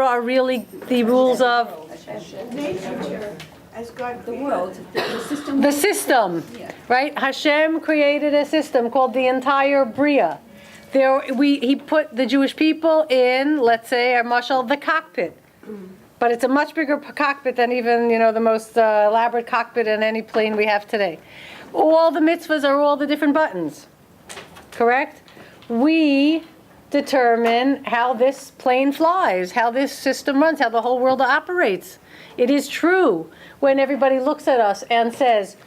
Torah are really the rules of nature as God The created. world, the system. the system, Yeah. right? Hashem created a system called the entire Bria. He put the Jewish people in, let's say, our mashal, the cockpit. But it's a much bigger cockpit than even, the most elaborate cockpit in any plane we have today. All the mitzvahs are all the different buttons, correct? We determine how this plane flies, how this system runs, how the whole world operates. It is true when everybody looks at us and says,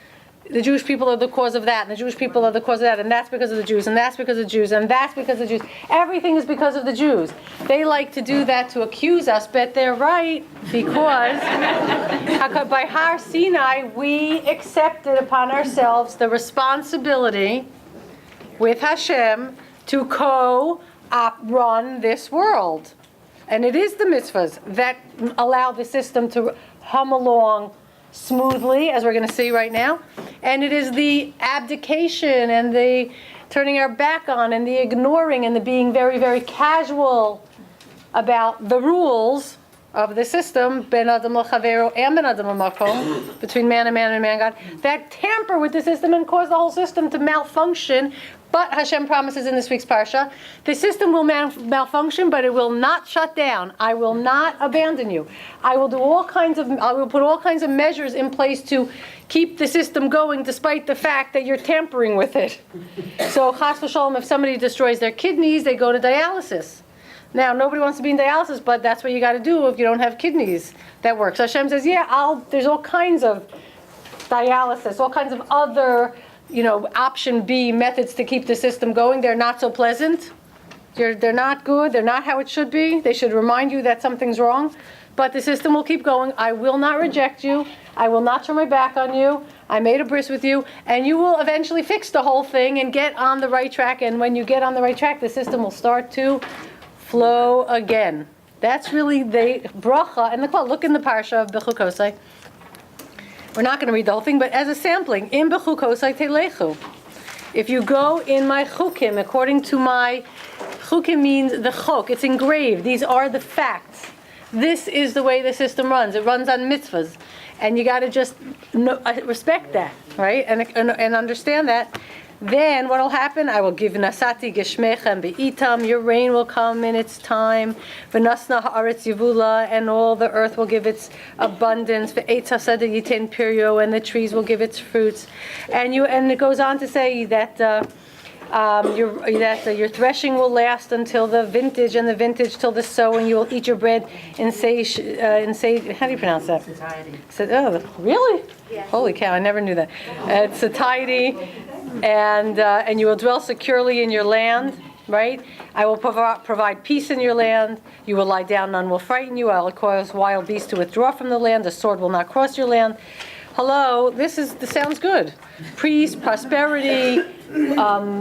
the Jewish people are the cause of that, and the Jewish people are the cause of that, and that's because of the Jews, and that's because of the Jews, and that's because of the Jews. Everything is because of the Jews. They like to do that to accuse us, but they're right, because by Har Sinai, we accepted upon ourselves the responsibility with Hashem to co-run this world. And it is the mitzvahs that allow the system to hum along smoothly, as we're going to see right now. And it is the abdication and the turning our back on and the ignoring and the being very, very casual about the rules of the system, ben adam l'chavero and ben adam l'makom, between man and man God, that tamper with the system and cause the whole system to malfunction. But Hashem promises in this week's parsha, the system will malfunction, but it will not shut down. I will not abandon you. I will put all kinds of measures in place to keep the system going, despite the fact that you're tampering with it. So, chas v'sholom, if somebody destroys their kidneys, they go to dialysis. Now, nobody wants to be in dialysis, but that's what you got to do if you don't have kidneys. That works. Hashem says, there's all kinds of dialysis, all kinds of other option B methods to keep the system going. They're not so pleasant. They're not good. They're not how it should be. They should remind you that something's wrong. But the system will keep going. I will not reject you. I will not turn my back on you. I made a bris with you. And you will eventually fix the whole thing and get on the right track. And when you get on the right track, the system will start to flow again. That's really the bracha and the quote. Look in the parsha of Bechukoti. We're not going to read the whole thing, but as a sampling, in Bechukoti telechu. If you go in my chukim, according to my chukim means the chok, it's engraved. These are the facts. This is the way the system runs. It runs on mitzvahs, and you got to just respect that, right? And understand that. Then what will happen? I will give nasati geshmechem be'itam. Your rain will come in its time. V'nasna haaretz yivula, and all the earth will give its abundance. V'eitz hasada yitin pirio, and the trees will give its fruits. And it goes on to say that your threshing will last until the vintage, and the vintage till the sow, and you will eat your bread in say. How do you pronounce that? Satiety. Oh, really? Yeah. Holy cow! I never knew that. It's satiety. And you will dwell securely in your land, right? I will provide peace in your land. You will lie down, none will frighten you. I will cause wild beasts to withdraw from the land. A sword will not cross your land. Hello, this sounds good. Peace, prosperity, no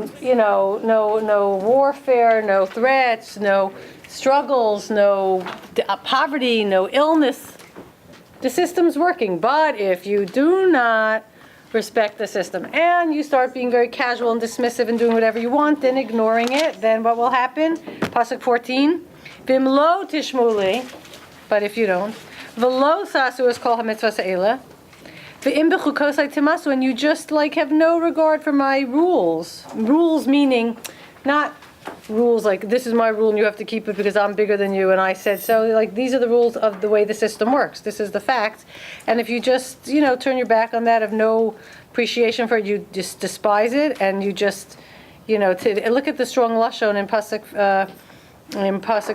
warfare, no threats, no struggles, no poverty, no illness. The system's working, but if you do not respect the system and you start being very casual and dismissive and doing whatever you want and ignoring it, then what will happen? Pasuk 14, Vimlo tishmuli, but if you don't, V'lo sasu is called hamitzvah se'ela, V'im bechukosai timasu, and you just have no regard for my rules. Rules meaning not rules like this is my rule and you have to keep it because I'm bigger than you and I said so. These are the rules of the way the system works. This is the fact. And if you just turn your back on that, of no appreciation for it, you just despise it, and you just look at the strong lashon in pasuk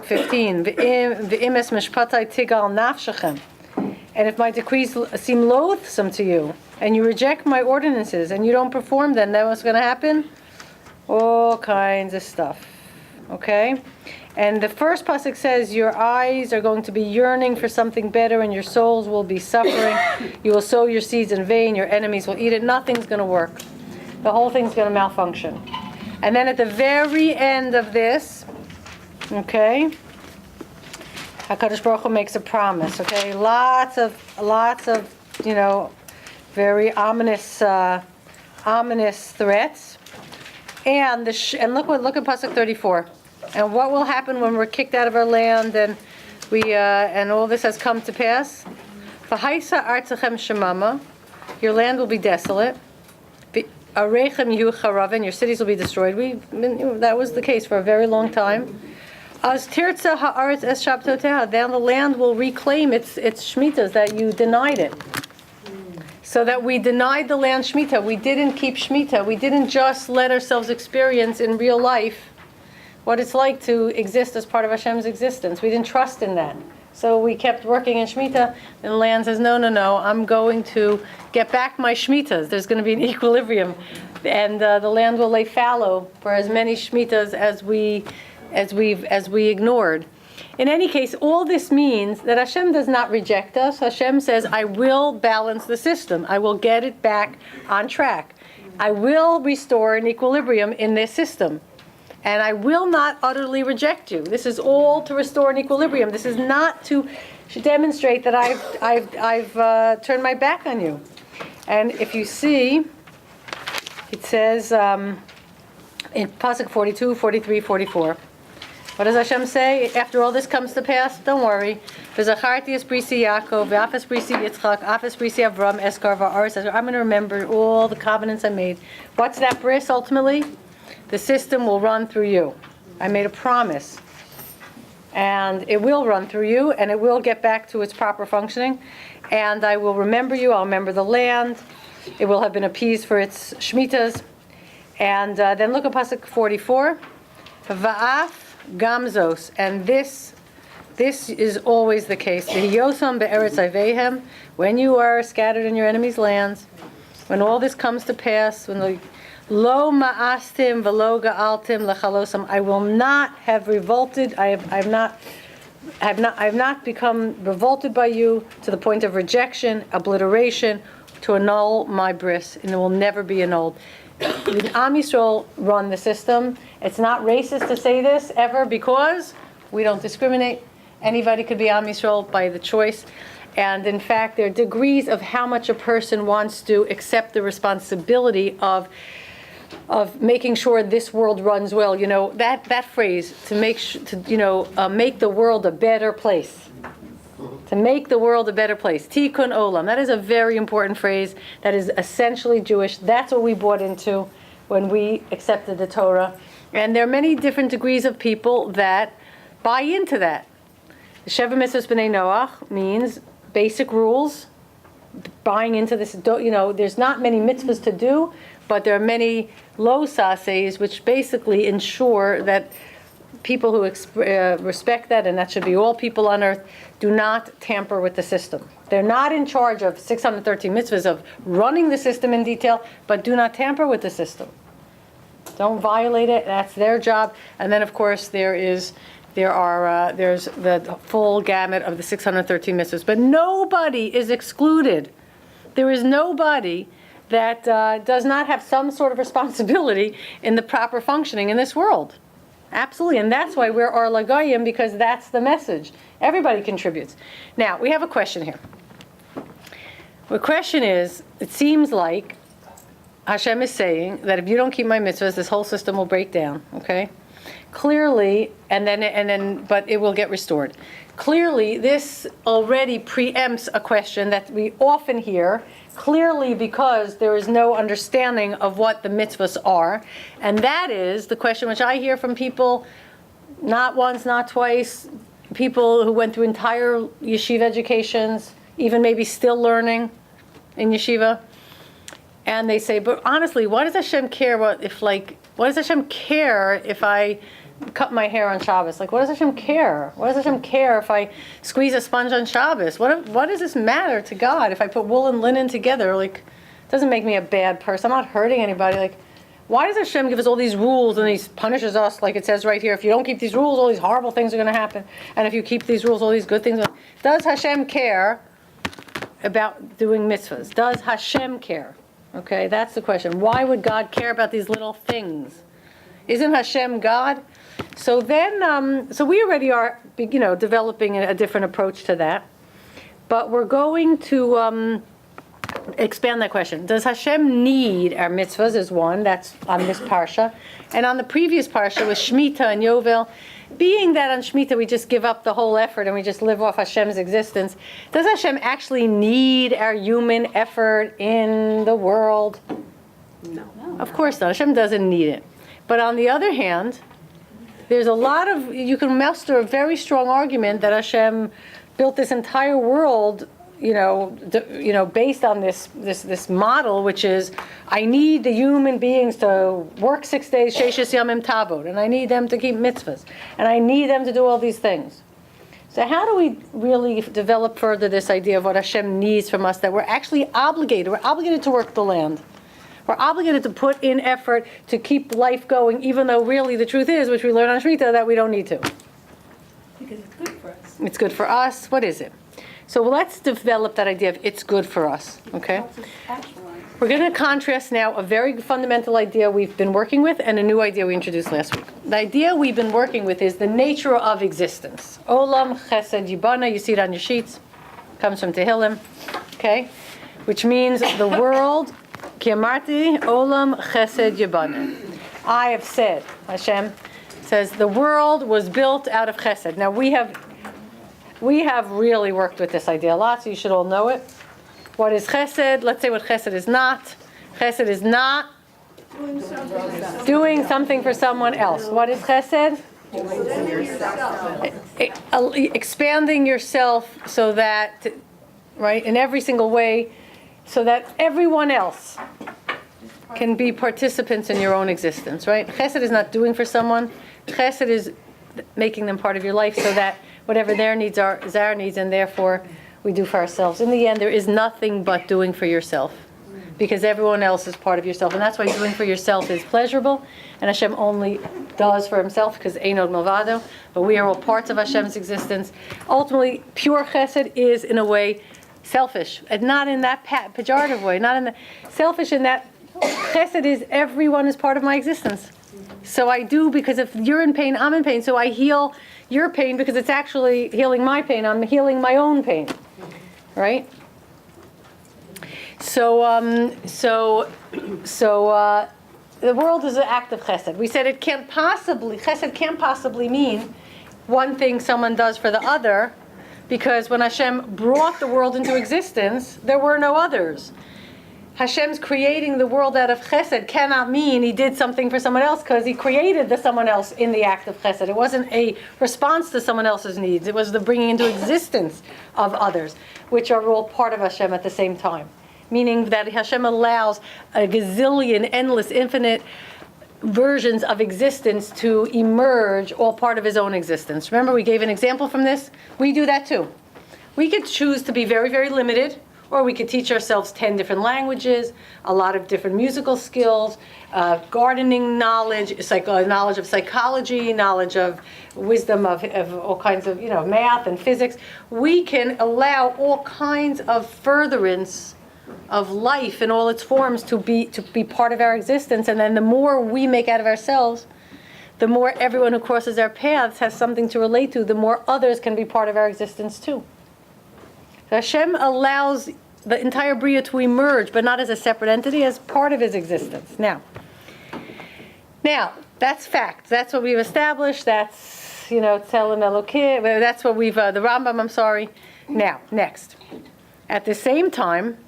15. V'im es mishpatai tigal nafshechem. And if my decrees seem loathsome to you, and you reject my ordinances, and you don't perform them, then what's going to happen? All kinds of stuff. Okay? And the first pasuk says, your eyes are going to be yearning for something better, and your souls will be suffering. You will sow your seeds in vain. Your enemies will eat it. Nothing's going to work. The whole thing's going to malfunction. And then at the very end of this, okay, HaKadosh Baruch Hu makes a promise. Okay, lots of very ominous threats. And look at pasuk 34. And what will happen when we're kicked out of our land, and And all this has come to pass. V'haisa artzachem shemama, your land will be desolate. Arechem yehu charaven, your cities will be destroyed. That was the case for a very long time. As tirtza haaretz es shabtoteha, then the land will reclaim its shmitas that you denied it. So that we denied the land shmita, we didn't keep shmita, we didn't just let ourselves experience in real life what it's like to exist as part of Hashem's existence. We didn't trust in that. So we kept working in Shemitah, and the land says, no, I'm going to get back my Shemitahs. There's going to be an equilibrium. And the land will lay fallow for as many Shemitahs as we ignored. In any case, all this means that Hashem does not reject us. Hashem says, I will balance the system. I will get it back on track. I will restore an equilibrium in this system. And I will not utterly reject you. This is all to restore an equilibrium. This is not to demonstrate that I've turned my back on you. And if you see, it says in Pasuk 42, 43, 44. What does Hashem say? After all this comes to pass, don't worry. V'zacharti es brisi Yaakov, v'afes brisi Yitzchak, afes brisi Avram, eskar v'aretz. I'm going to remember all the covenants I made. What's that bris ultimately? The system will run through you. I made a promise. And it will run through you, and it will get back to its proper functioning. And I will remember you. I'll remember the land. It will have been appeased for its shmitas. And then look at Pasuk 44. Va'af gamzos. And this is always the case. V'hiyosam be'eretz aveihem. When you are scattered in your enemies' lands, when all this comes to pass, when the Lo ma'astim v'lo ga'altim lechalosam. I will not have revolted. I have not become revolted by you to the point of rejection, obliteration, to annul my bris, and it will never be annulled. Am Yisrael run the system. It's not racist to say this ever because we don't discriminate. Anybody could be Am Yisrael by the choice. And in fact, there are degrees of how much a person wants to accept the responsibility of making sure this world runs well. You know, that phrase, to make the world a better place. To make the world a better place. Tikkun olam. That is a very important phrase. That is essentially Jewish. That's what we bought into when we accepted the Torah. And there are many different degrees of people that buy into that. The Sheva Mitzvos B'nai Noach means basic rules. Buying into this, there's not many mitzvahs to do, but there are many lo sases which basically ensure that people who respect that, and that should be all people on earth, do not tamper with the system. They're not in charge of 613 mitzvahs of running the system in detail, but do not tamper with the system. Don't violate it. That's their job. And then, of course, there's the full gamut of the 613 mitzvahs. But nobody is excluded. There is nobody that does not have some sort of responsibility in the proper functioning in this world. Absolutely. And that's why we're Or Lagayim, because that's the message. Everybody contributes. Now, we have a question here. The question is, it seems like Hashem is saying that if you don't keep my mitzvahs, this whole system will break down, okay? Clearly, but it will get restored. Clearly, this already preempts a question that we often hear, clearly because there is no understanding of what the mitzvahs are. And that is the question which I hear from people, not once, not twice, people who went through entire yeshiva educations, even maybe still learning in yeshiva. And they say, but honestly, why does Hashem care what does Hashem care if I cut my hair on Shabbos? Like, what does Hashem care? What does Hashem care if I squeeze a sponge on Shabbos? What does this matter to God if I put wool and linen together? Like, it doesn't make me a bad person. I'm not hurting anybody. Like, why does Hashem give us all these rules and He punishes us, like it says right here? If you don't keep these rules, all these horrible things are going to happen. And if you keep these rules, all these good things. Does Hashem care about doing mitzvahs? Does Hashem care? Okay, that's the question. Why would God care about these little things? Isn't Hashem God? So then, so we already are, developing a different approach to that. But we're going to expand that question. Does Hashem need our mitzvahs? Is one. That's on this parsha. And on the previous parsha with Shemitah and Yovel, being that on Shemitah we just give up the whole effort and we just live off Hashem's existence, does Hashem actually need our human effort in the world? No. Of course not. Hashem doesn't need it. But on the other hand, there's a lot of, you can muster a very strong argument that Hashem built this entire world, based on this model, which is, I need the human beings to work 6 days, Sheishes Yamim Tavod, and I need them to keep mitzvahs, and I need them to do all these things. So how do we really develop further this idea of what Hashem needs from us, that we're actually obligated? We're obligated to work the land. We're obligated to put in effort to keep life going, even though really the truth is, which we learn on Shemitah, that we don't need to. Because it's good for us. It's good for us. What is it? So let's develop that idea of it's good for us, okay? We're going to contrast now a very fundamental idea we've been working with and a new idea we introduced last week. The idea we've been working with is the nature of existence. Olam Chesed Yibana, you see it on your sheets, comes from Tehillim, okay? Which means the world, Ki Amarti, Olam Chesed Yibana. I have said, Hashem says, the world was built out of Chesed. Now we have really worked with this idea a lot, so you should all know it. What is Chesed? Let's say what Chesed is not. Chesed is not doing something for someone else. What is Chesed? Expanding yourself so that, right, in every single way, so that everyone else can be participants in your own existence, right? Chesed is not doing for someone. Chesed is making them part of your life so that whatever their needs are is our needs, and therefore we do for ourselves. In the end, there is nothing but doing for yourself, because everyone else is part of yourself, and that's why doing for yourself is pleasurable, and Hashem only does for himself, because Einod Milvado, but we are all parts of Hashem's existence. Ultimately, pure chesed is, in a way, selfish, and not in that pejorative way, not in the selfish in that chesed is everyone is part of my existence. So I do, because if you're in pain, I'm in pain, so I heal your pain because it's actually healing my pain. I'm healing my own pain, right? So the world is an act of chesed. We said chesed can't possibly mean one thing someone does for the other, because when Hashem brought the world into existence, there were no others. Hashem's creating the world out of chesed cannot mean he did something for someone else, because he created the someone else in the act of chesed. It wasn't a response to someone else's needs. It was the bringing into existence of others, which are all part of Hashem at the same time. Meaning that Hashem allows a gazillion, endless, infinite versions of existence to emerge, all part of his own existence. Remember, we gave an example from this? We do that too. We could choose to be very, very limited, or we could teach ourselves 10 different languages, a lot of different musical skills, gardening knowledge, knowledge of psychology, knowledge of wisdom of all kinds of math and physics. We can allow all kinds of furtherance of life in all its forms to be part of our existence, and then the more we make out of ourselves, the more everyone who crosses our paths has something to relate to, the more others can be part of our existence too. So Hashem allows the entire Bria to emerge, but not as a separate entity, as part of his existence. Now, that's fact. That's what we've established. That's, Tzelem Elokeh. That's what we've, the Rambam, I'm sorry. Now, next. At the same time,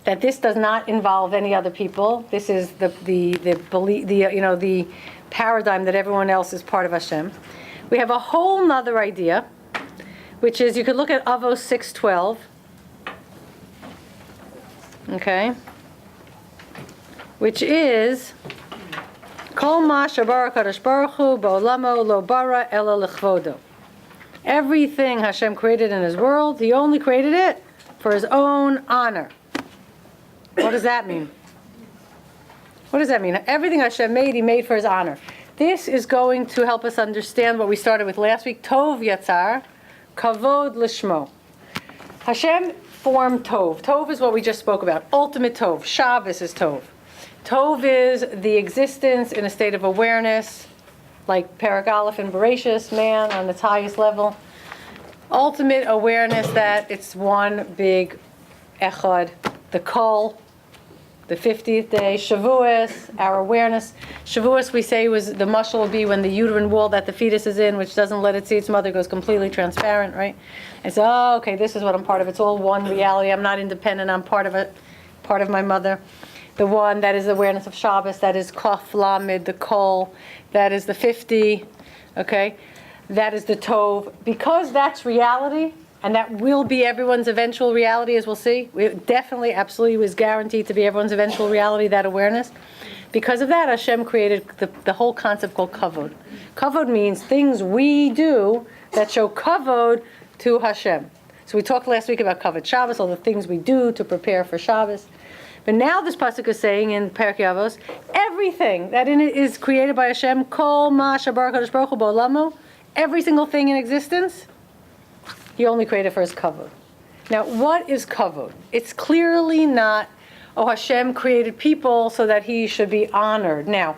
that this does not involve any other people. This is the paradigm that everyone else is part of Hashem. We have a whole nother idea, which is, you could look at Avos 6:12. Okay, which is Kol ma shabara kadosh baruch hu ba'olamo lo bara ela lechvodo. Everything Hashem created in his world, he only created it for his own honor. What does that mean? What does that mean? Everything Hashem made, he made for his honor. This is going to help us understand what we started with last week. Tov yatzar, kavod lishmo. Hashem formed Tov. Tov is what we just spoke about. Ultimate Tov. Shabbos is Tov. Tov is the existence in a state of awareness, like Perek Aleph and Bereshis, man on its highest level. Ultimate awareness that it's one big echad, the kol, the 50th day, Shavuos, our awareness. Shavuos, we say, was the mashal will be when the uterine wall that the fetus is in, which doesn't let it see its mother, goes completely transparent, right? And so, oh, okay, this is what I'm part of. It's all one reality. I'm not independent. I'm part of it, part of my mother. The one that is awareness of Shabbos, that is Kaf Lamed, the Kol, that is the 50, okay? That is the Tov. Because that's reality, and that will be everyone's eventual reality, as we'll see. It definitely, absolutely was guaranteed to be everyone's eventual reality, that awareness. Because of that, Hashem created the whole concept called Kavod. Kavod means things we do that show Kavod to Hashem. So we talked last week about Kavod Shabbos, all the things we do to prepare for Shabbos. But now this pasuk is saying in Perek Avos, everything that in it is created by Hashem, Kol Ma Shabar Kadosh Baruch Hu Ba'olamo, every single thing in existence, He only created for His kavod. Now, what is kavod? It's clearly not, oh, Hashem created people so that He should be honored. Now,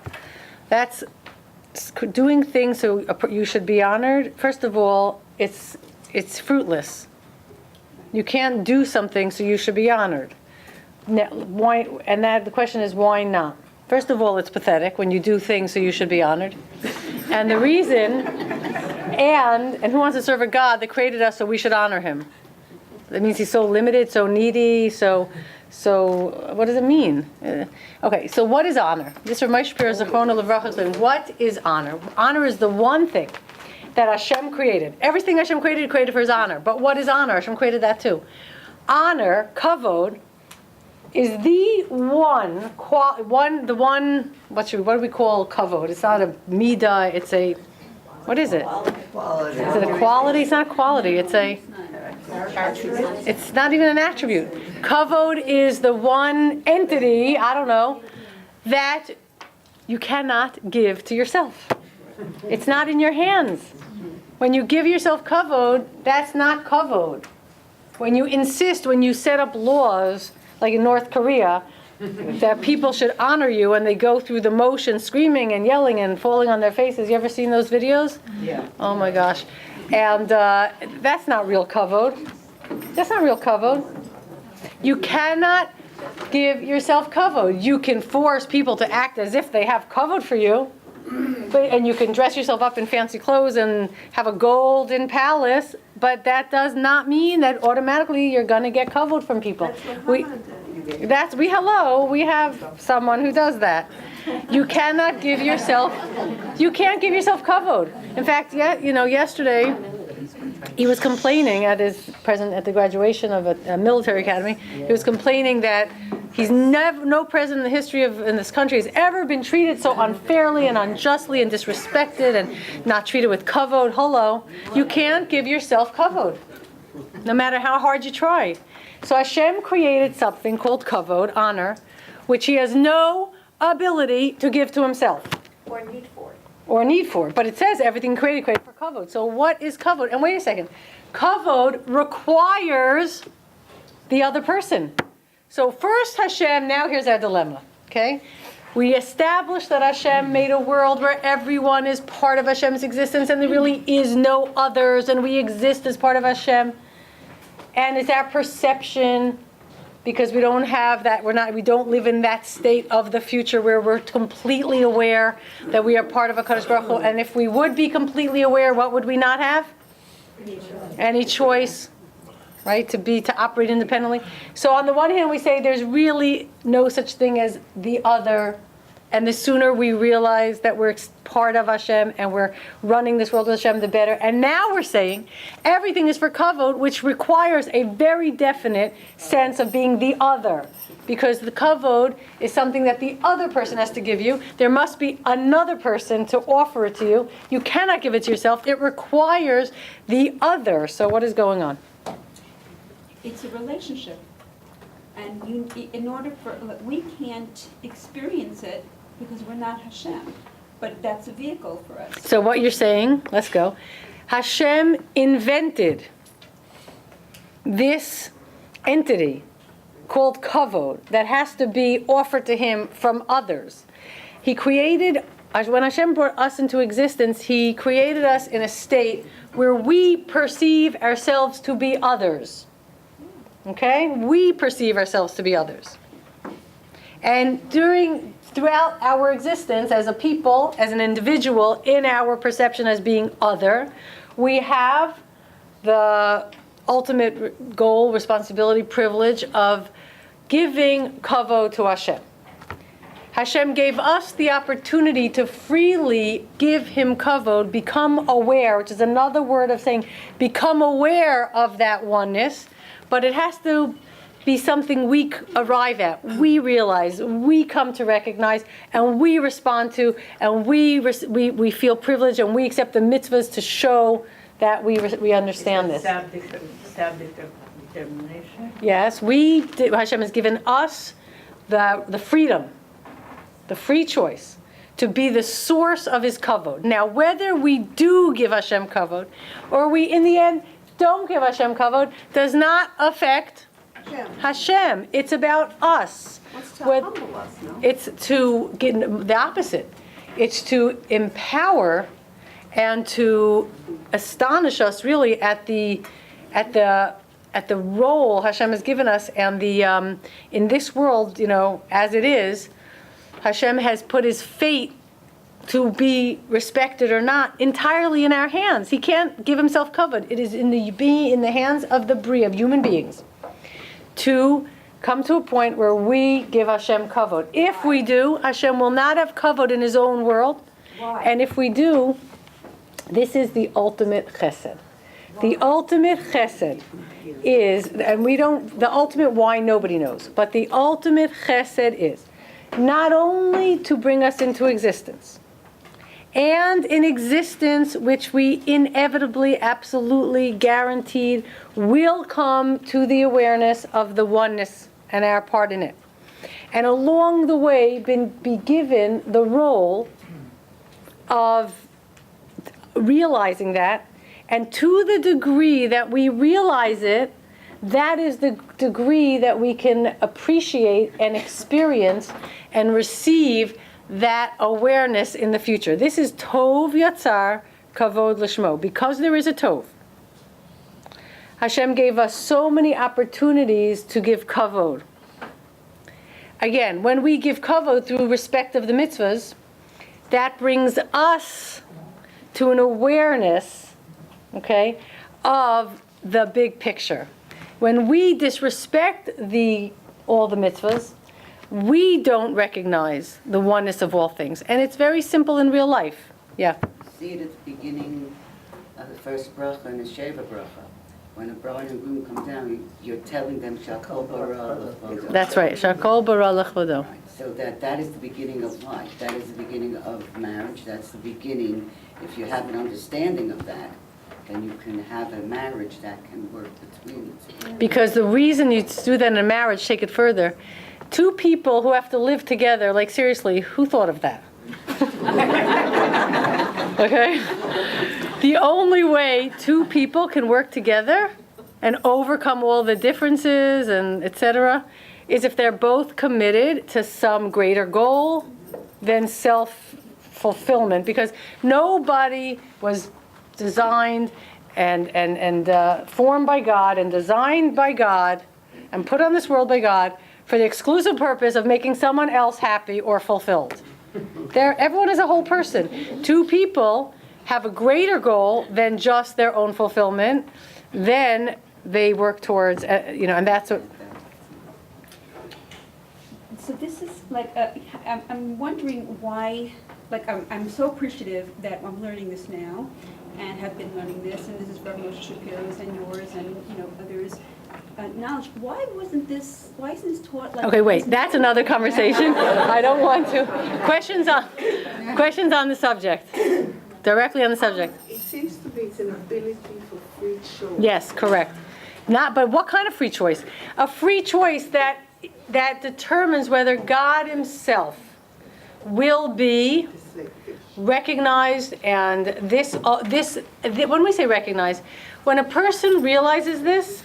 that's doing things so you should be honored. First of all, it's fruitless. You can't do something so you should be honored. Now, why? And that the question is, why not? First of all, it's pathetic when you do things so you should be honored. And the reason, and who wants to serve a God that created us so we should honor Him? That means He's so limited, so needy, so what does it mean? Okay, so what is honor? This is Ramesh Shapiro Zechrono Levracha. What is honor? Honor is the one thing that Hashem created. Everything Hashem created for His honor. But what is honor? Hashem created that too. Honor, kavod, is the one, what do we call kavod? It's not a midah, it's a, what is it? Quality. Is it a quality? It's not quality, it's not even an attribute. Kavod is the one entity, I don't know, that you cannot give to yourself. It's not in your hands. When you give yourself kavod, that's not kavod. When you insist, when you set up laws, like in North Korea, that people should honor you and they go through the motion screaming and yelling and falling on their faces. You ever seen those videos? Yeah. Oh my gosh. And that's not real kavod. That's not real kavod. You cannot give yourself kavod. You can force people to act as if they have kavod for you. And you can dress yourself up in fancy clothes and have a golden palace, but that does not mean that automatically you're going to get kavod from people. We have someone who does that. You cannot give yourself, you can't give yourself kavod. In fact, yesterday he was complaining at the graduation of a military academy. He was complaining that no president in the history in this country has ever been treated so unfairly and unjustly and disrespected and not treated with kavod. Hello, you can't give yourself kavod, no matter how hard you try. So Hashem created something called kavod, honor, which He has no ability to give to Himself. Or need for. But it says everything created for kavod. So what is kavod? And wait a second. Kavod requires the other person. So first Hashem, now here's our dilemma, okay? We established that Hashem made a world where everyone is part of Hashem's existence and there really is no others and we exist as part of Hashem. And it's our perception, because we don't have that, we don't live in that state of the future where we're completely aware that we are part of a Kadosh Baruch Hu. And if we would be completely aware, what would we not have? Any choice. Right, to operate independently. So on the one hand, we say there's really no such thing as the other, and the sooner we realize that we're part of Hashem and we're running this world with Hashem, the better. And now we're saying everything is for kavod, which requires a very definite sense of being the other, because the kavod is something that the other person has to give you. There must be another person to offer it to you. You cannot give it to yourself. It requires the other. So what is going on? It's a relationship. And we can't experience it because we're not Hashem. But that's a vehicle for us. So what you're saying, let's go. Hashem invented this entity called kavod that has to be offered to Him from others. He created, when Hashem brought us into existence, He created us in a state where we perceive ourselves to be others. Okay? We perceive ourselves to be others. And throughout our existence as a people, as an individual, in our perception as being other, we have the ultimate goal, responsibility, privilege of giving kavod to Hashem. Hashem gave us the opportunity to freely give him kavod, become aware, which is another word of saying become aware of that oneness, but it has to be something we arrive at, we realize, we come to recognize, and we respond to, and we feel privileged, and we accept the mitzvahs to show that we understand this. Self-determination. Yes, Hashem has given us the freedom, the free choice to be the source of his kavod. Now, whether we do give Hashem kavod or we, in the end, don't give Hashem kavod, does not affect Hashem. It's about us. What's to humble us, no? It's to get the opposite. It's to empower and to astonish us really at the role Hashem has given us, and the in this world, as it is, Hashem has put his fate to be respected or not entirely in our hands. He can't give himself kavod. It is in the hands of the bria, of human beings, to come to a point where we give Hashem kavod. If we do, Hashem will not have kavod in his own world. Why? And if we do, this is the ultimate chesed. The ultimate chesed is, and the ultimate why nobody knows, but the ultimate chesed is not only to bring us into existence, and in existence which we inevitably, absolutely guaranteed will come to the awareness of the oneness and our part in it. And along the way be given the role of realizing that, and to the degree that we realize it, that is the degree that we can appreciate and experience and receive that awareness in the future. This is Tov Yatzar Kavod Lishmo. Because there is a Tov, Hashem gave us so many opportunities to give Kavod. Again, when we give Kavod through respect of the mitzvahs, that brings us to an awareness, of the big picture. When we disrespect all the mitzvahs, we don't recognize the oneness of all things. And it's very simple in real life. Yeah. See it at the beginning of the first bracha and the Sheva bracha. When a bride and groom come down, you're telling them Shakol bara l'chvodo. That's right. Shakol bara l'chvodo. Right. So that is the beginning of life. That is the beginning of marriage. That's the beginning. If you have an understanding of that, then you can have a marriage that can work between the two. Because the reason you do that in a marriage, take it further, two people who have to live together, like seriously, who thought of that? Okay? The only way two people can work together and overcome all the differences and etc. is if they're both committed to some greater goal than self-fulfillment. Because nobody was designed and formed by God and designed by God and put on this world by God for the exclusive purpose of making someone else happy or fulfilled. Everyone is a whole person. Two people have a greater goal than just their own fulfillment. Then they work towards, and that's what. So this is like, I'm wondering why, I'm so appreciative that I'm learning this now and have been learning this, and this is from Moshe Shapiro's and yours and, others' knowledge. Why isn't this taught like... Okay, wait, that's another conversation. I don't want to. Questions on the subject. Directly on the subject. It seems to be it's an ability for free choice. Yes, correct. But what kind of free choice? A free choice that determines whether God himself will be recognized, and when we say recognized, when a person realizes this,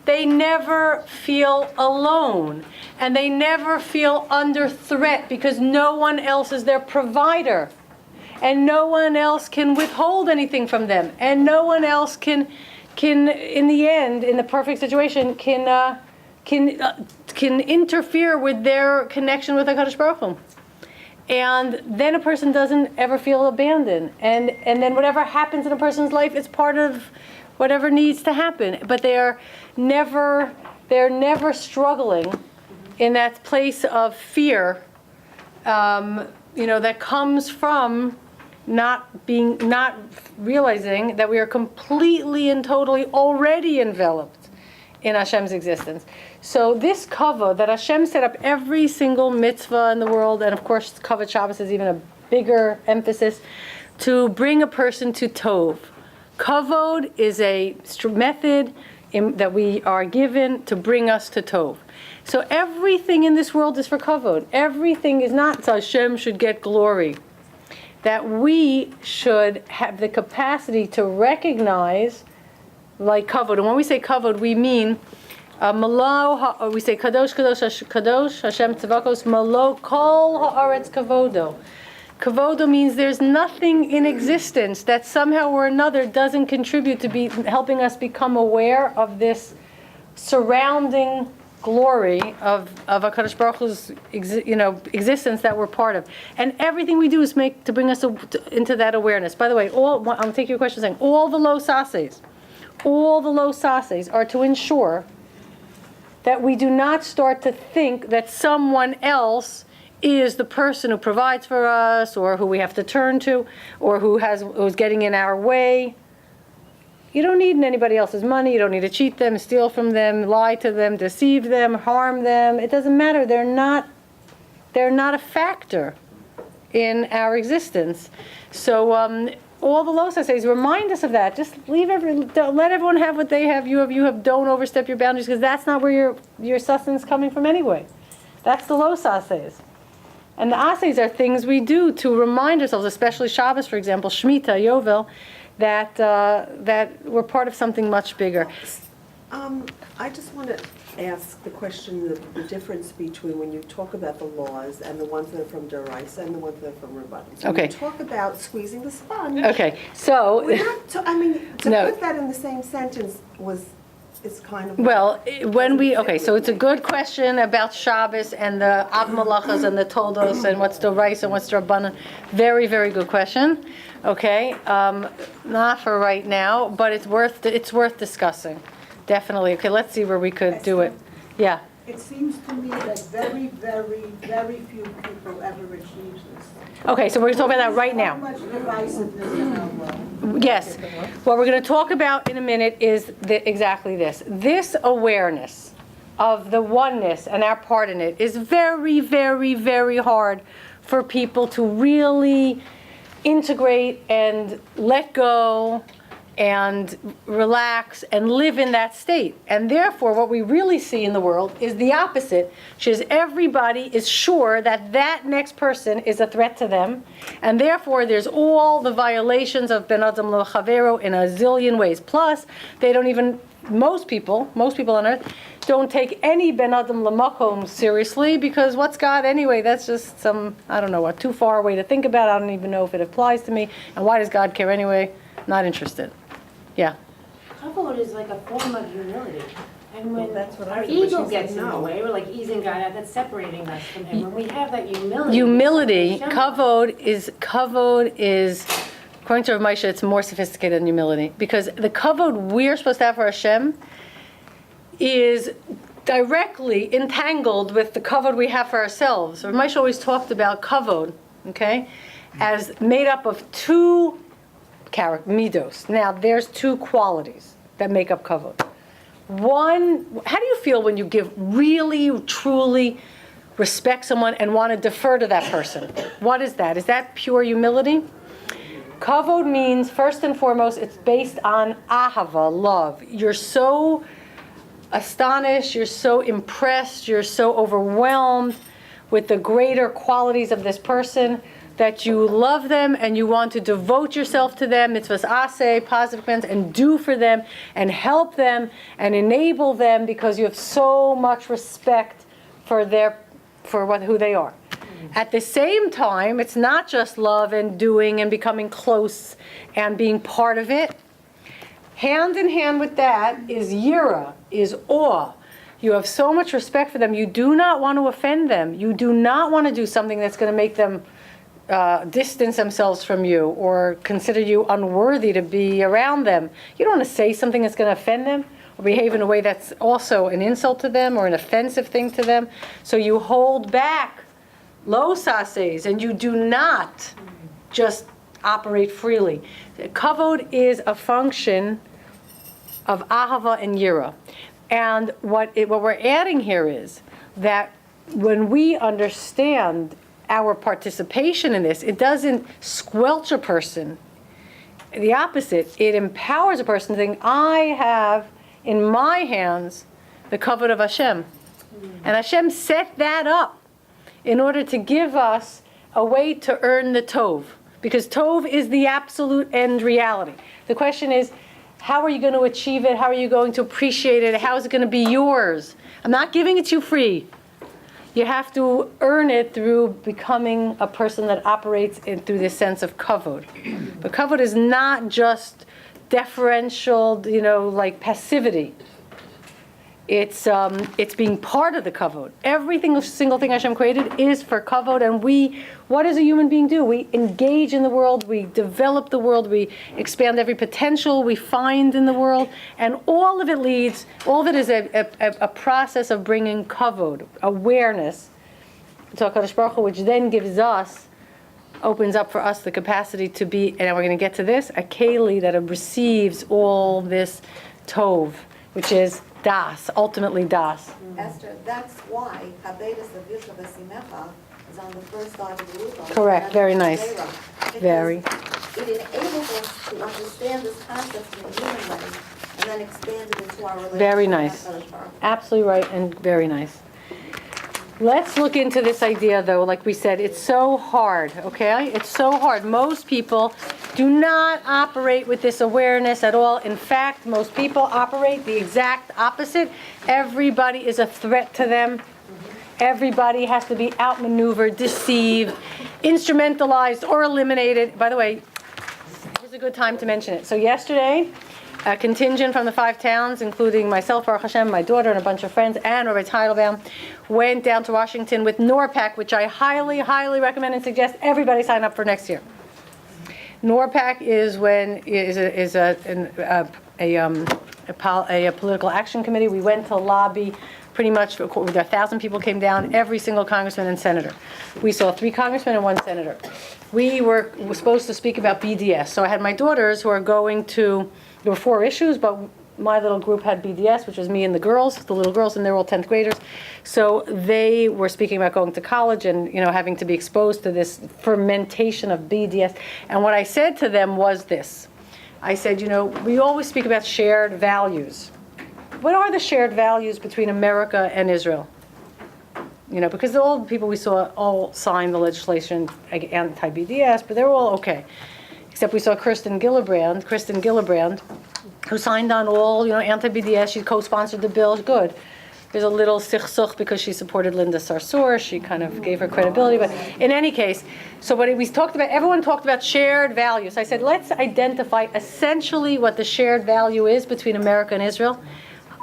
they never feel alone, and they never feel under threat because no one else is their provider, and no one else can withhold anything from them, and no one else can in the end, in the perfect situation, can can interfere with their connection with HaKadosh Baruch Hu. And then a person doesn't ever feel abandoned. And then whatever happens in a person's life is part of whatever needs to happen. But they're never struggling in that place of fear, that comes from not realizing that we are completely and totally already enveloped in Hashem's existence. So this kavod that Hashem set up every single mitzvah in the world, and of course Kavod Shabbos is even a bigger emphasis, to bring a person to tov. Kavod is a method that we are given to bring us to tov. So everything in this world is for kavod. Everything is not so Hashem should get glory. That we should have the capacity to recognize, like kavod. And when we say kavod, we mean malo. We say kadosh, kadosh, kadosh. Hashem tzavakos malo kol haaretz kavodo. Kavodo means there's nothing in existence that somehow or another doesn't contribute to be helping us become aware of this surrounding glory of HaKadosh Baruch Hu's existence that we're part of. And everything we do is to bring us into that awareness. By the way, I'll take your question saying all the low sases are to ensure that we do not start to think that someone else is the person who provides for us, or who we have to turn to, or who's getting in our way. You don't need anybody else's money. You don't need to cheat them, steal from them, lie to them, deceive them, harm them. It doesn't matter. They're not a factor in our existence. So all the low says remind us of that. Just let everyone have what they have. You have. Don't overstep your boundaries, because that's not where your sustenance is coming from anyway. That's the low says. And the ases are things we do to remind ourselves, especially Shabbos, for example, Shemitah, Yovel, that we're part of something much bigger. I just want to ask the question, the difference between when you talk about the laws and the ones that are from Deraisa and the ones that are from Rabbanim. So Okay. when you talk about squeezing the sponge. Okay, so We're not to No. put that in the same sentence is kind of. well, so it's a good question about Shabbos and the Av Malachas and the Toldos and what's Deraisa and what's Rabbanan. Very, very good question. Okay, not for right now, but it's worth discussing. Definitely. Okay, let's see where we could do it. Yeah. It seems to me that very, very, very few people ever achieve this. Okay, so we're going to talk about that right now. So much divisiveness in our world. Yes. What we're going to talk about in a minute is exactly this. This awareness of the oneness and our part in it is very, very, very hard for people to really integrate and let go and relax and live in that state. And therefore, what we really see in the world is the opposite, which is everybody is sure that that next person is a threat to them, and therefore there's all the violations of Ben Adam Lo Chavero in a zillion ways. Plus, they don't even, most people on earth, don't take any Ben Adam L'Makom seriously, because what's God anyway? That's just some, I don't know what, too far away to think about. I don't even know if it applies to me. And why does God care anyway? Not interested. Yeah. Kavod is like a form of humility. And when that's what I our was- but ego she gets said in the no. way, we're like easing God out, that's separating us from Him. When we have that humility. Hashem- Kavod is, according to Rav Moshe, it's more sophisticated than humility. Because the kavod we're supposed to have for Hashem is directly entangled with the kavod we have for ourselves. Rav Moshe always talked about kavod, okay, as made up of two midos. Now, there's two qualities that make up kavod. One, how do you feel when you give really, truly respect someone and want to defer to that person? What is that? Is that pure humility? Kavod means, first and foremost, it's based on ahava, love. You're so astonished, you're so impressed, you're so overwhelmed with the greater qualities of this person that you love them and you want to devote yourself to them, mitzvahs aseh, positive commands, and do for them and help them and enable them because you have so much respect for who they are. At the same time, it's not just love and doing and becoming close and being part of it. Hand in hand with that is yira, is awe. You have so much respect for them. You do not want to offend them. You do not want to do something that's going to make them distance themselves from you or consider you unworthy to be around them. You don't want to say something that's going to offend them or behave in a way that's also an insult to them or an offensive thing to them. So you hold back lo sases, and you do not just operate freely. Kavod is a function of ahava and yira. And what we're adding here is that when we understand our participation in this, it doesn't squelch a person. The opposite, it empowers a person to think, I have in my hands the kavod of Hashem. And Hashem set that up in order to give us a way to earn the tov. Because tov is the absolute end reality. The question is, how are you going to achieve it? How are you going to appreciate it? How is it going to be yours? I'm not giving it to you free. You have to earn it through becoming a person that operates through this sense of kavod. But kavod is not just deferential, like passivity. It's being part of the kavod. Single thing Hashem created is for kavod, and what does a human being do? We engage in the world, we develop the world, we expand every potential we find in the world, and all of it is a process of bringing kavod, awareness, to HaKadosh Baruch Hu, which then opens up for us the capacity to be, and we're going to get to this, a keli that receives all this tov, which is das, ultimately das. Esther, that's why Habedas of Yisra V'Simecha is on the first side of the roof. Correct, very nice. Very. It enables us to understand this concept in a human way and then expand it into our relationship. Very nice. with HaKadosh Baruch Hu. Absolutely right and very nice. Let's look into this idea, though. Like we said, it's so hard, okay? It's so hard. Most people do not operate with this awareness at all. In fact, most people operate the exact opposite. Everybody is a threat to them. Everybody has to be outmaneuvered, deceived, instrumentalized, or eliminated. By the way, here's a good time to mention it. So yesterday, a contingent from the 5 towns, including myself, Baruch Hashem, my daughter, and a bunch of friends, and Rabbi Teitelbaum, went down to Washington with NORPAC, which I highly, highly recommend and suggest everybody sign up for next year. NORPAC is a political action committee. We went to lobby. Pretty much, 1,000 people came down, every single congressman and senator. We saw 3 congressmen and 1 senator. We were supposed to speak about BDS. So I had my daughters who are going to, there were 4 issues, but my little group had BDS, which was me and the little girls, and they're all 10th graders. So they were speaking about going to college and, having to be exposed to this fermentation of BDS. And what I said to them was this. I said, we always speak about shared values. What are the shared values between America and Israel? Because all the people we saw all signed the legislation anti-BDS, but they were all okay. Except we saw Kristen Gillibrand, who signed on all, anti-BDS. She co-sponsored the bill. Good. There's a little sichsuch because she supported Linda Sarsour. She kind of gave her credibility. But in any case, so what we talked about, everyone talked about shared values. I said, let's identify essentially what the shared value is between America and Israel.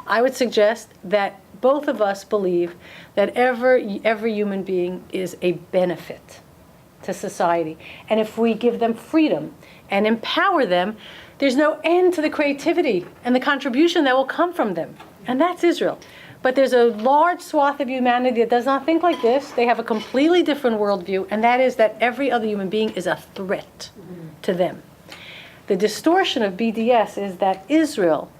I would suggest that both of us believe that every human being is a benefit to society. And if we give them freedom and empower them, there's no end to the creativity and the contribution that will come from them. And that's Israel. But there's a large swath of humanity that does not think like this. They have a completely different worldview, and that is that every other human being is a threat to them. The distortion of BDS is that Israel,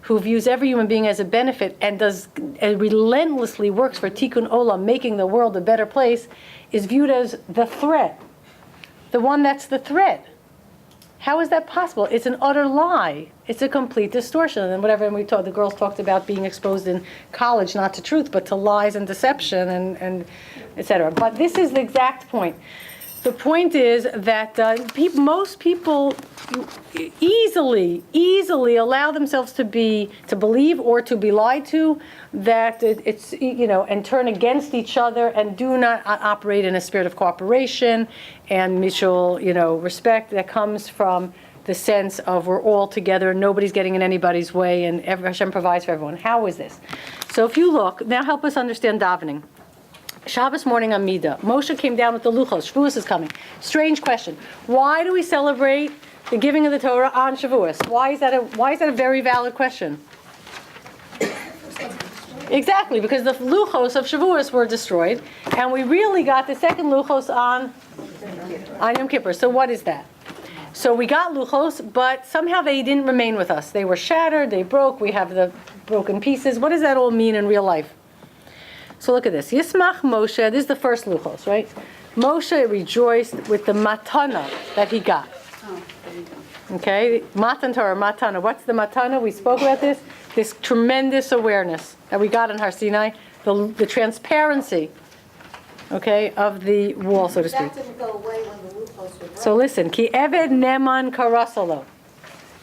who views every human being as a benefit and relentlessly works for Tikkun Olam, making the world a better place, is viewed as the threat, the one that's the threat. How is that possible? It's an utter lie. It's a complete distortion. And the girls talked about being exposed in college, not to truth, but to lies and deception and et cetera. But this is the exact point. The point is that most people easily allow themselves to believe or to be lied to, that it's, and turn against each other and do not operate in a spirit of cooperation and mutual, respect that comes from the sense of we're all together, nobody's getting in anybody's way, and Hashem provides for everyone. How is this? So if you look, now help us understand davening. Shabbos morning on Midah, Moshe came down with the Luchos. Shavuos is coming. Strange question. Why do we celebrate the giving of the Torah on Shavuos? Why is that a very valid question? Exactly, because the Luchos of Shavuos were destroyed, and we really got the second Luchos on Yom Kippur. So what is that? So we got Luchos, but somehow they didn't remain with us. They were shattered, they broke, we have the broken pieces. What does that all mean in real life? So look at this. Yismach Moshe, this is the first Luchos, right? Moshe rejoiced with the matana that he got. Oh, there you go. Okay? Matan Torah, matana. What's the matana? We spoke about this. This tremendous awareness that we got in Har Sinai, the transparency, okay, of the wall, so to speak. That didn't go away when the Luchos were broken. So listen, Ki Eved Neman Karasalo.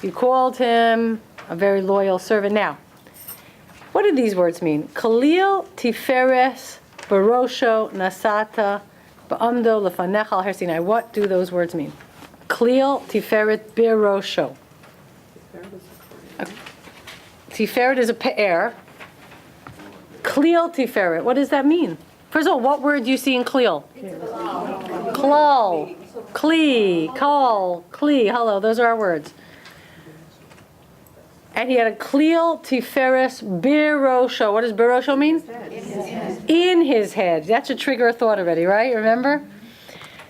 You called him a very loyal servant. Now, what do these words mean? Khalil Tiferes Barosho Nasata Ba'amdo Lefanechal Har Sinai. What do those words mean? Khalil Tiferet Barosho. Tiferet is a pe'er. Khalil Tiferet. What does that mean? First of all, what word do you see in Khalil? Klal, Kli, Kal, Kli. Hello, those are our words. And he had a Klil Tiferes Birosho. What does Birosho mean? In his head. That should trigger a thought already, right? Remember?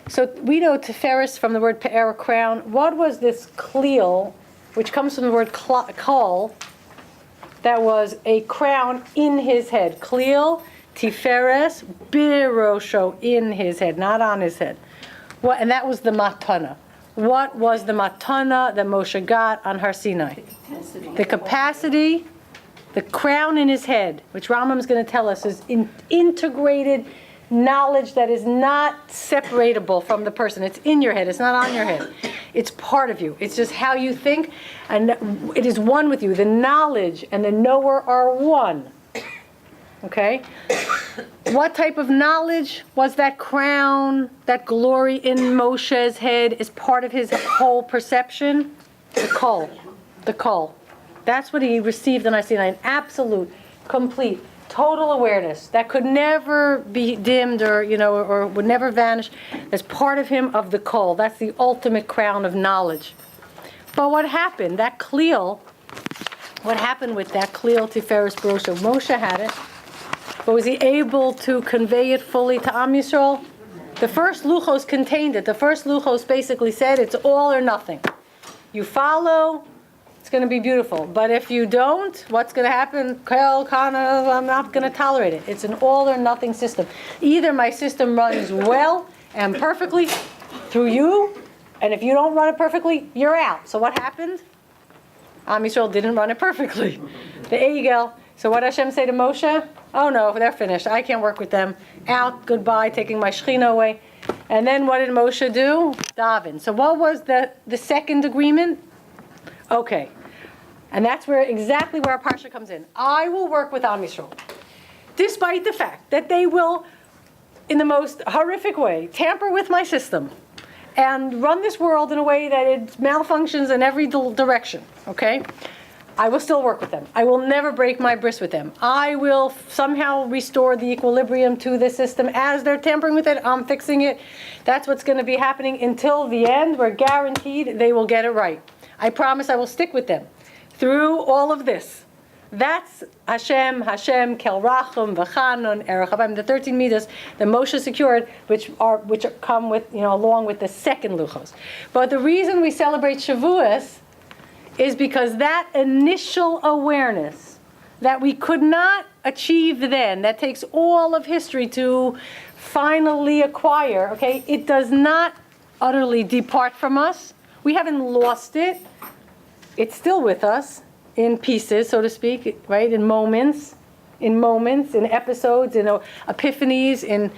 So we know Tiferes from the word pe'er, crown. What was this Klil, which comes from the word kal, that was a crown in his head? Klil Tiferes Birosho, in his head, not on his head. What? And that was the matana. What was the matana that Moshe got on Har Sinai? The capacity, the crown in his head, which Rambam is going to tell us is integrated knowledge that is not separatable from the person. It's in your head. It's not on your head. It's part of you. It's just how you think, and it is one with you. The knowledge and the knower are one. Okay? What type of knowledge was that crown, that glory in Moshe's head is part of his whole perception? The kol. The kol. That's what he received on Sinai, an absolute, complete, total awareness that could never be dimmed or would never vanish. That's part of him, of the kol. That's the ultimate crown of knowledge. But what happened? What happened with that Klil Tiferes Barosho? Moshe had it. But was he able to convey it fully to Am Yisrael? The first Luchos contained it. The first Luchos basically said it's all or nothing. You follow, it's going to be beautiful. But if you don't, what's going to happen? I'm not going to tolerate it. It's an all or nothing system. Either my system runs well and perfectly through you, and if you don't run it perfectly, you're out. So what happened? Am Yisrael didn't run it perfectly. The Egel. So what Hashem say to Moshe? Oh no, they're finished. I can't work with them. Out, goodbye, taking my Shechina away. And then what did Moshe do? Daven. So what was the second agreement? Okay. And that's exactly where our parsha comes in. I will work with Am Yisrael, despite the fact that they will, in the most horrific way, tamper with my system and run this world in a way that it malfunctions in every direction. Okay? I will still work with them. I will never break my bris with them. I will somehow restore the equilibrium to the system. As they're tampering with it, I'm fixing it. That's what's going to be happening until the end. We're guaranteed they will get it right. I promise I will stick with them through all of this. That's Hashem, Kel Rachum, V'Chanun, Erech Habayim, the 13 midas that Moshe secured, which come with, along with the second Luchos. But the reason we celebrate Shavuos is because that initial awareness that we could not achieve then, that takes all of history to finally acquire, okay, it does not utterly depart from us. We haven't lost it. It's still with us in pieces, so to speak, right? In moments, in episodes, in epiphanies, in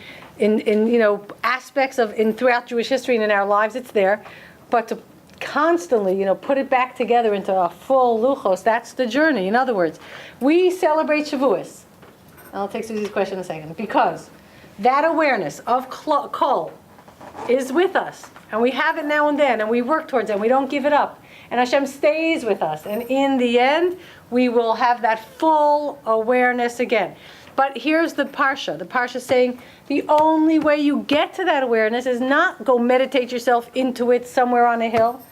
aspects throughout Jewish history and in our lives, it's there. But to constantly, put it back together into a full Luchos, that's the journey. In other words, we celebrate Shavuos. I'll take Susie's question in a second. Because that awareness of Kol is with us. And we have it now and then, and we work towards it, and we don't give it up. And Hashem stays with us. And in the end, we will have that full awareness again. But here's the Parsha. The Parsha is saying the only way you get to that awareness is not go meditate yourself into it somewhere on a hill.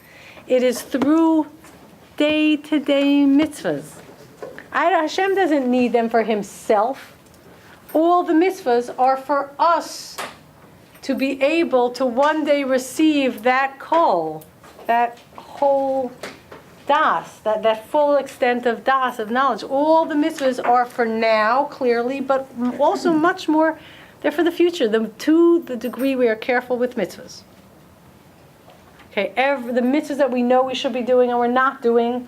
It is through day-to-day mitzvahs. Hashem doesn't need them for himself. All the mitzvahs are for us to be able to one day receive that kol, that whole das, that full extent of das, of knowledge. All the mitzvahs are for now, clearly, but also much more, they're for the future, to the degree we are careful with mitzvahs. Okay, the mitzvahs that we know we should be doing and we're not doing,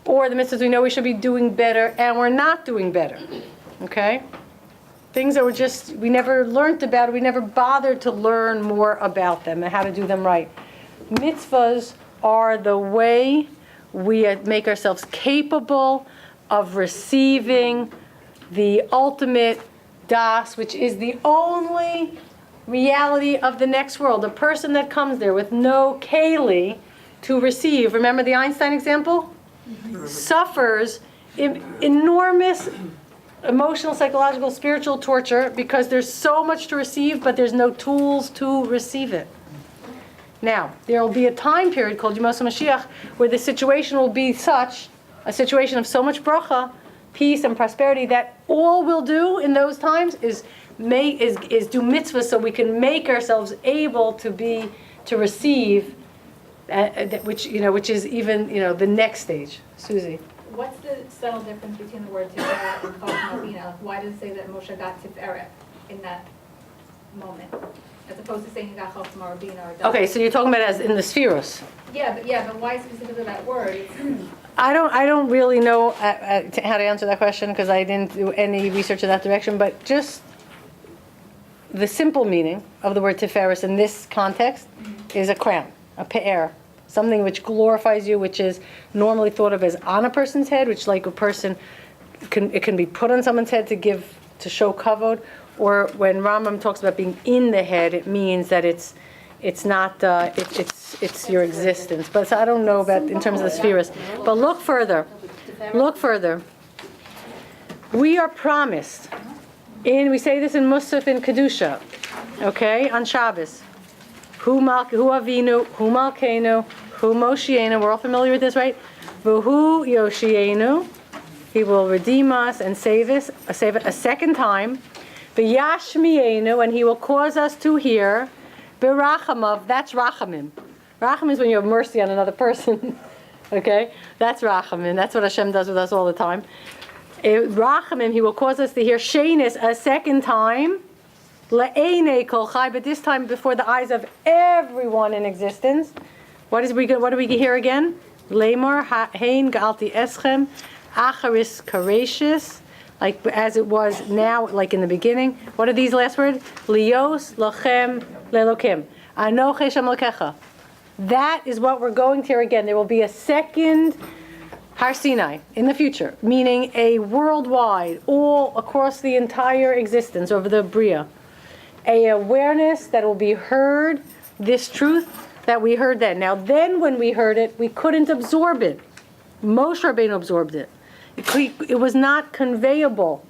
or the mitzvahs we know we should be doing better and we're not doing better. Okay? Things that we never learned about, we never bothered to learn more about them and how to do them right. Mitzvahs are the way we make ourselves capable of receiving the ultimate das, which is the only reality of the next world. A person that comes there with no keli to receive, remember the Einstein example? Suffers enormous emotional, psychological, spiritual torture because there's so much to receive, but there's no tools to receive it. Now, there will be a time period called Yemos HaMashiach where the situation will be such, a situation of so much bracha, peace and prosperity, that all we'll do in those times is do mitzvahs so we can make ourselves able to receive, which is even the next stage. Susie. What's the subtle difference between the word Tiferet and Chachma Bina? Why does it say that Moshe got Tiferet in that moment, as opposed to saying he got Chachma or Bina or Dava? Okay, so you're talking about as in the spheros. Yeah, but why specifically that word? I don't really know how to answer that question because I didn't do any research in that direction. But just the simple meaning of the word Tiferes in this context is a crown, a pe'er. Something which glorifies you, which is normally thought of as on a person's head, which like a person, it can be put on someone's head to show kavod, or when Rambam talks about being in the head, it means that it's not, it's your existence. But so I don't know about in terms of the spheres. But look further. We are promised, we say this in Musaf in Kedusha, okay, on Shabbos. Hu Avinu, Hu Malkeinu, Hu Moshienu. We're all familiar with this, right? V'hu Yoshienu. He will redeem us and save it a second time. V'yashmienu, and he will cause us to hear. B'rachamav, that's rachamim. Rachamim is when you have mercy on another person. Okay? That's rachamim. That's what Hashem does with us all the time. Rachamim, he will cause us to hear shenis a second time. Le'enei kol chai, but this time before the eyes of everyone in existence. What do we hear again? Lemor hein galti eschem acharis karashis, like as it was now, like in the beginning. What are these last words? Lios lochem lelokim anoche Hashem lokecha. That is what we're going to hear again. There will be a second Har Sinai in the future, meaning a worldwide, all across the entire existence over the Bria. A awareness that will be heard, this truth that we heard then. Now then when we heard it, we couldn't absorb it. Moshe Rabbeinu absorbed it. It was not conveyable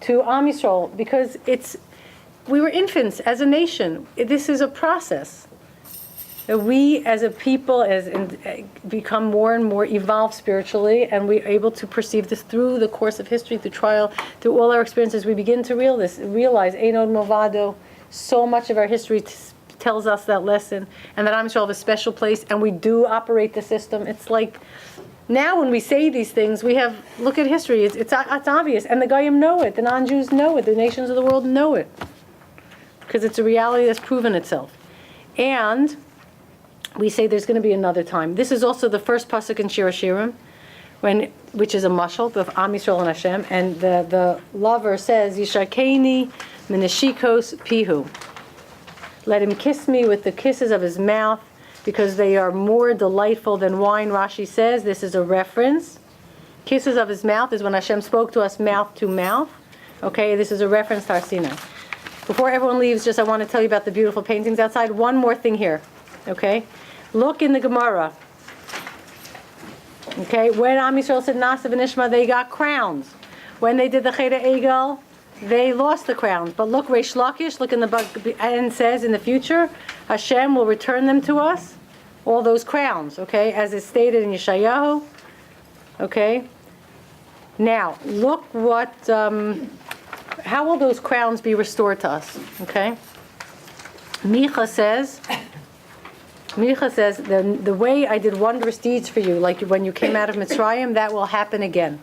to Am Yisrael because we were infants as a nation. This is a process. We as a people become more and more evolved spiritually, and we're able to perceive this through the course of history, through trial, through all our experiences. We begin to realize Einod Movado, so much of our history tells us that lesson, and that Am Yisrael have a special place, and we do operate the system. It's like, now when we say these things, look at history, it's obvious, and the Goyim know it, the non-Jews know it, the nations of the world know it, because it's a reality that's proven itself. And we say there's going to be another time. This is also the first pasuk in Shir HaShirim, which is a mashal of Am Yisrael and Hashem, and the lover says, Yishakeni minashikos pihu. Let him kiss me with the kisses of his mouth, because they are more delightful than wine. Rashi says this is a reference. Kisses of his mouth is when Hashem spoke to us mouth to mouth. Okay, this is a reference to Har Sinai. Before everyone leaves, I want to tell you about the beautiful paintings outside. One more thing here. Okay, look in the Gemara. Okay, when Am Yisrael said Nasa v'Nishma, they got crowns. When they did the Cheder Egel, they lost the crowns. But look, Reish Lakish, look in the book, and it says in the future, Hashem will return them to us, all those crowns, okay, as is stated in Yeshayahu. Okay, now look what, how will those crowns be restored to us? Okay, Micha says, the way I did wondrous deeds for you, like when you came out of Mitzrayim, that will happen again.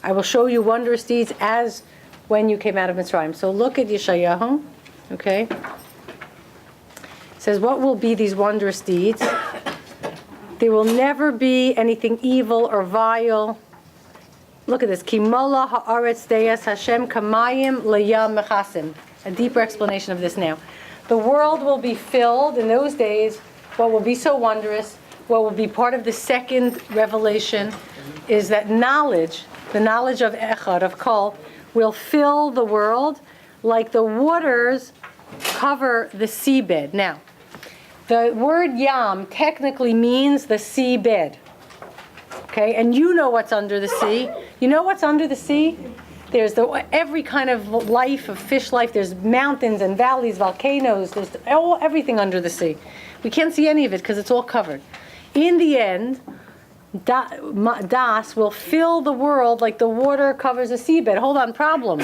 I will show you wondrous deeds as when you came out of Mitzrayim. So look at Yeshayahu, okay? It says, what will be these wondrous deeds? There will never be anything evil or vile. Look at this. Kimola ha'aretz deyas Hashem kamayim layam mechasim. A deeper explanation of this now. The world will be filled in those days. What will be so wondrous, what will be part of the second revelation, is that knowledge, the knowledge of Echad, of Kol, will fill the world like the waters cover the seabed. Now, the word Yam technically means the seabed. Okay, and you know what's under the sea. You know what's under the sea? There's every kind of life, of fish life. There's mountains and valleys, volcanoes. There's everything under the sea. We can't see any of it because it's all covered. In the end, Das will fill the world like the water covers a seabed. Hold on, problem.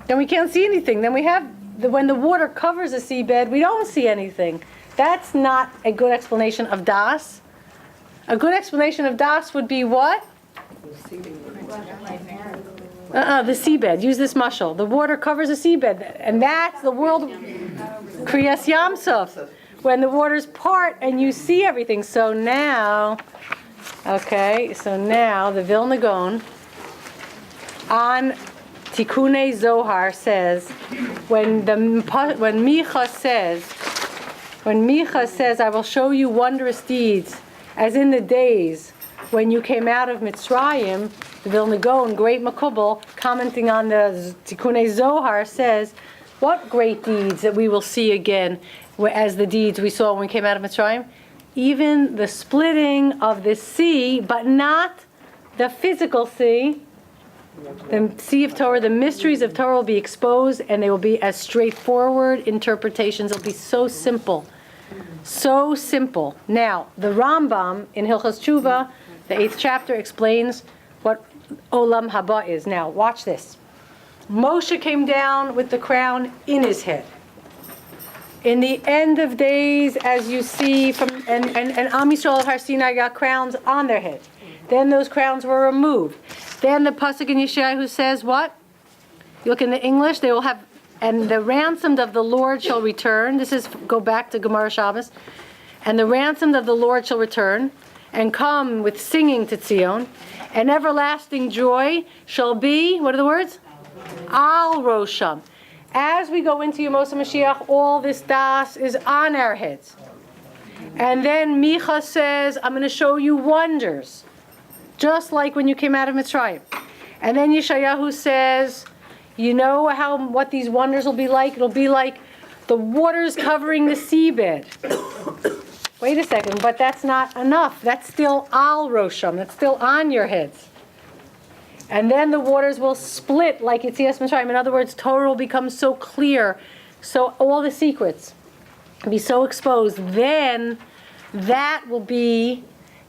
Then we can't see anything. Then we have, when the water covers a seabed, we don't see anything. That's not a good explanation of Das. A good explanation of Das would be what? The seabed. Use this mushal. The water covers a seabed. And that's the world, Kriyas Yamsuf, when the waters part and you see everything. So now the Vilna Gaon on Tikunei Zohar says, when Micha says, I will show you wondrous deeds, as in the days when you came out of Mitzrayim, the Vilna Gaon, great Makubal, commenting on the Tikunei Zohar, says, what great deeds that we will see again as the deeds we saw when we came out of Mitzrayim? Even the splitting of the sea, but not the physical sea. The sea of Torah, the mysteries of Torah will be exposed, and they will be as straightforward interpretations. They'll be so simple. So simple. Now, the Rambam in Hilchos Tshuva, the 8th chapter, explains what Olam Haba is. Now, watch this. Moshe came down with the crown in his head. In the end of days, as you see, and Am Yisrael of Har Sinai got crowns on their head. Then those crowns were removed. Then the pasuk in Yeshayahu says what? You look in the English, they will have, and the ransomed of the Lord shall return. This is, go back to Gemara Shabbos. And the ransomed of the Lord shall return and come with singing to Tzion. And everlasting joy shall be, what are the words? Al Rosham. As we go into Yemos HaMashiach, all this das is on our heads. And then Micha says, I'm going to show you wonders, just like when you came out of Mitzrayim. And then Yeshayahu says, you know what these wonders will be like? It'll be like the waters covering the seabed. Wait a second, but that's not enough. That's still al rosham. That's still on your heads. And then the waters will split like Yetzias Mitzrayim. In other words, Torah will become so clear, so all the secrets will be so exposed. Then that will be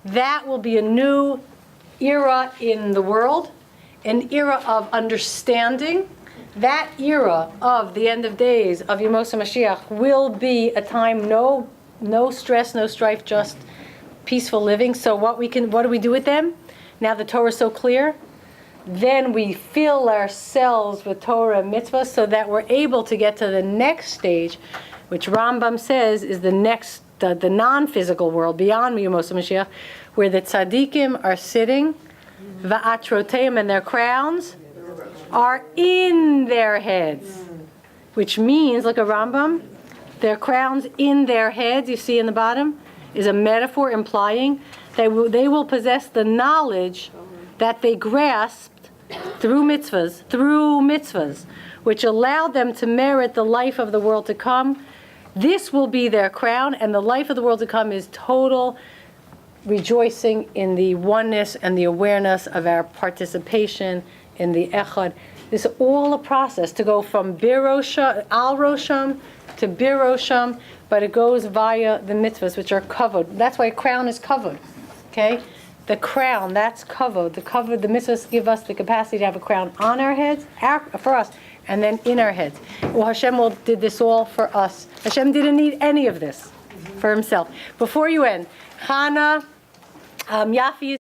a new era in the world, an era of understanding. That era of the end of days of Yemos HaMashiach will be a time no stress, no strife, just peaceful living. So what do we do with them? Now the Torah is so clear, then we fill ourselves with Torah and mitzvah so that we're able to get to the next stage, which Rambam says is the next, the non-physical world beyond Yemos HaMashiach, where the tzaddikim are sitting, va'atroteim, and their crowns are in their heads, which means, look at Rambam, their crowns in their heads, you see in the bottom, is a metaphor implying they will possess the knowledge that they grasped through mitzvahs, which allowed them to merit the life of the world to come. This will be their crown, and the life of the world to come is total rejoicing in the oneness and the awareness of our participation in the Echad. This is all a process to go from Al Rosham to Bir Rosham, but it goes via the mitzvahs, which are Kavod. That's why a crown is Kavod, okay? The crown, that's Kavod. The mitzvahs give us the capacity to have a crown on our heads, for us, and then in our heads. Well, Hashem did this all for us. Hashem didn't need any of this for himself. Before you end, Chana, Yafi